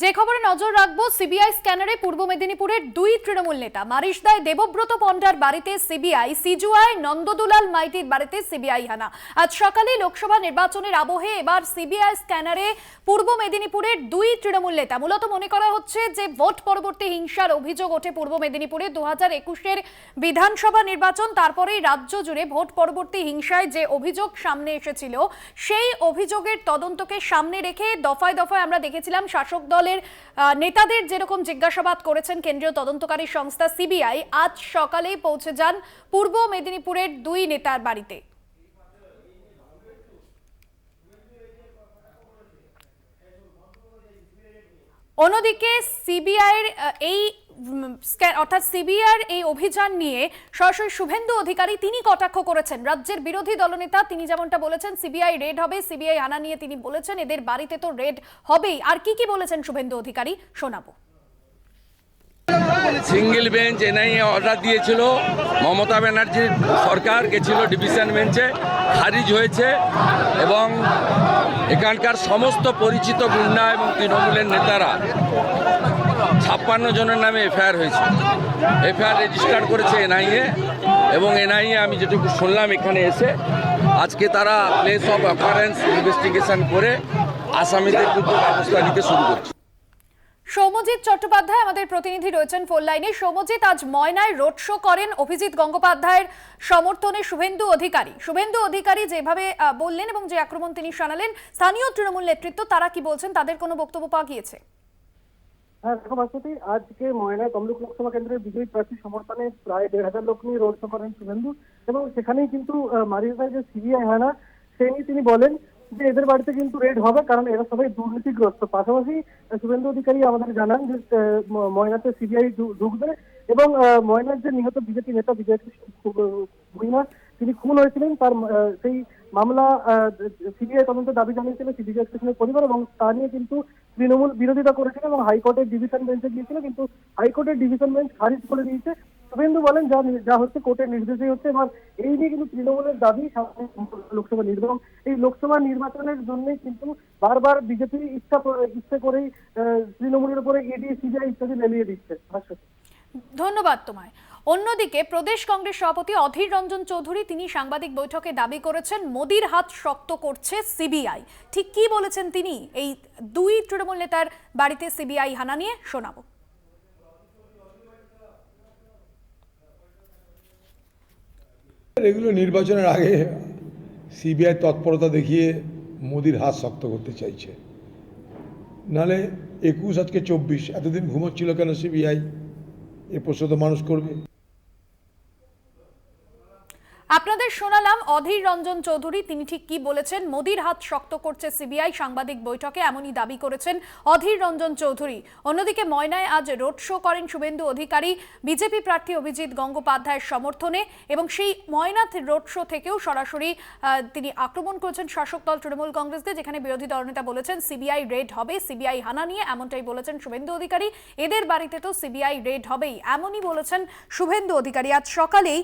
যে খবরে নজর রাখবো, সিবিআই স্ক্যানারে পূর্ব মেদিনীপুরের দুই তৃণমূল নেতা মারিশদায় দেবব্রত পণ্ডার বাড়িতে সিবিআই, সিজুয়ায় নন্দদুলাল মাইতির বাড়িতে সিবিআই হানা। আজ সকালে লোকসভা নির্বাচনের আবহে এবার সিবিআই স্ক্যানারে পূর্ব মেদিনীপুরের দুই তৃণমূল নেতা। মূলত মনে করা হচ্ছে যে ভোট পরবর্তী হিংসার অভিযোগ ওঠে পূর্ব মেদিনীপুরে। 2021-এর বিধানসভা নির্বাচন, তারপরেই রাজ্য জুড়ে ভোট পরবর্তী হিংসায় যে অভিযোগ সামনে এসেছিল, সেই অভিযোগের তদন্তকে সামনে রেখে দফায় দফায় আমরা দেখেছিলাম শাসক দল নেতাদের যেরকম জিজ্ঞাসাবাদ করেছেন কেন্দ্রীয় তদন্তকারী সংস্থা সিবিআই। আজ সকালেই পৌঁছে যান পূর্ব মেদিনীপুরের দুই নেতার বাড়িতে। অন্যদিকে সিবিআইয়ের এই অভিযান নিয়ে সরাসরি শুভেন্দু অধিকারী তিনি কটাক্ষ করেছেন রাজ্যের বিরোধী দলনেতা। তিনি যেমনটা বলেছেন সিবিআই রেড হবে, সিবিআই হানা নিয়ে তিনি বলেছেন এদের বাড়িতে তো রেড হবেই। আর কি বলেছেন শুভেন্দু অধিকারী শোনাবো। সিঙ্গেল বেঞ্চ এনআইএ অর্ডার দিয়েছিল, মমতা ব্যানার্জির সরকার গেছিল ডিভিশন বেঞ্চে, খারিজ হয়েছে এবং এখানকার সমস্ত পরিচিত গুন্ডা এবং তৃণমূলের নেতারা 56 জনের নামে এফআইআর হয়েছে। এফআইআর রেজিস্টার করেছে এনআইএ এবং এনআইএ আমি যেটুকু শুনলাম এখানে এসে আজকে তারা প্লেস অফ অকারেন্স ইনভেস্টিগেশন করে আসামিদের বিরুদ্ধে ব্যবস্থা নিতে শুরু করছে। সৌম্যজিৎ চট্টোপাধ্যায় আমাদের প্রতিনিধি রয়েছেন ফোন লাইনে। সৌম্যজিৎ, আজ ময়নায় রোড শো করেন অভিজিৎ গঙ্গোপাধ্যায়ের সমর্থনে শুভেন্দু অধিকারী যেভাবে বললেন এবং যে আক্রমণ তিনি শানালেন, স্থানীয় তৃণমূল নেতৃত্ব তারা কি বলছেন, তাদের কোনো বক্তব্য পাওয়া গিয়েছে? হ্যাঁ দেখো বাসন্তী, আজকে ময়নায় তমলুক লোকসভা কেন্দ্রের বিজয়ী প্রার্থী সমর্থনে প্রায় 1,500 লোক নিয়ে রোড শো করেন শুভেন্দু এবং সেখানেই কিন্তু মারিশদায় যে সিবিআই হানা সেই নিয়ে তিনি বলেন যে এদের বাড়িতে কিন্তু রেড হবে, কারণ এরা সবাই দুর্নীতিগ্রস্ত। পাশাপাশি শুভেন্দু অধিকারী আমাদের জানান যে ময়নাতে সিবিআই ঢুকবে এবং ময়নার যে নিহত বিজেপি নেতা বিজয় ভুঁইয়া তিনি খুন হয়েছিলেন, তার সেই মামলা সিবিআই তদন্ত দাবি জানিয়েছিল বিজয় কৃষ্ণের পরিবার এবং তা নিয়ে কিন্তু তৃণমূল বিরোধিতা করেছিল এবং হাইকোর্টের ডিভিশন বেঞ্চে গিয়েছিল, কিন্তু হাইকোর্টের ডিভিশন বেঞ্চ খারিজ করে দিয়েছে। শুভেন্দু বলেন যা হচ্ছে কোর্টের নির্দেশেই হচ্ছে। এবার এই নিয়ে কিন্তু তৃণমূলের দাবি লোকসভা নির্বাচন, এই লোকসভা নির্বাচনের জন্যই কিন্তু বারবার বিজেপি ইচ্ছা করেই তৃণমূলের উপরে ইডি সিবিআই ইত্যাদি লেলিয়ে দিচ্ছে। ধন্যবাদ তোমায়। অন্যদিকে প্রদেশ কংগ্রেস সভাপতি অধীর রঞ্জন চৌধুরী তিনি সাংবাদিক বৈঠকে দাবি করেছেন মোদির হাত শক্ত করছে সিবিআই। ঠিক কি বলেছেন তিনি এই দুই তৃণমূল নেতার বাড়িতে সিবিআই হানা নিয়ে, শোনাবো। এগুলো নির্বাচনের আগে সিবিআই তৎপরতা দেখিয়ে মোদির হাত শক্ত করতে চাইছে, নালে 21 আজকে 24, এতদিন ঘুমোচ্ছিল কেন সিবিআই? এ প্রশ্ন তো মানুষ করবে। আপনাদের শোনালাম অধীর রঞ্জন চৌধুরী তিনি ঠিক কি বলেছেন। মোদির হাত শক্ত করছে সিবিআই, সাংবাদিক বৈঠকে এমনই দাবি করেছেন অধীর রঞ্জন চৌধুরী। অন্যদিকে ময়নায় আজ রোড শো করেন শুভেন্দু অধিকারী বিজেপি প্রার্থী অভিজিৎ গঙ্গোপাধ্যায়ের সমর্থনে এবং সেই ময়নাথ রোড শো থেকেও সরাসরি তিনি আক্রমণ করেছেন শাসক দল তৃণমূল কংগ্রেসদের, যেখানে বিরোধী দলনেতা বলেছেন সিবিআই রেড হবে, সিবিআই হানা নিয়ে এমনটাই বলেছেন শুভেন্দু অধিকারী। এদের বাড়িতে তো সিবিআই রেড হবেই, এমনই বলেছেন শুভেন্দু অধিকারী। আজ সকালেই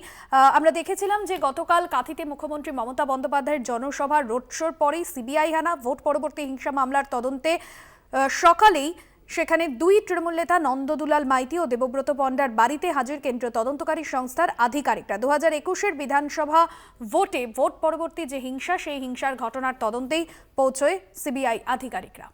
আমরা দেখেছিলাম যে গতকাল কাঁথিতে মুখ্যমন্ত্রী মমতা বন্দ্যোপাধ্যায়ের জনসভা রোড শোর পরেই সিবিআই হানা, ভোট পরবর্তী হিংসা মামলার তদন্তে সকালেই সেখানে দুই তৃণমূল নেতা নন্দদুলাল মাইতি ও দেবব্রত পণ্ডার বাড়িতে হাজির কেন্দ্রীয় তদন্তকারী সংস্থার আধিকারিকরা। 2021-এর বিধানসভা ভোট পরবর্তী যে হিংসা, সেই হিংসার ঘটনার তদন্তেই পৌঁছয় সিবিআই আধিকারিকরা।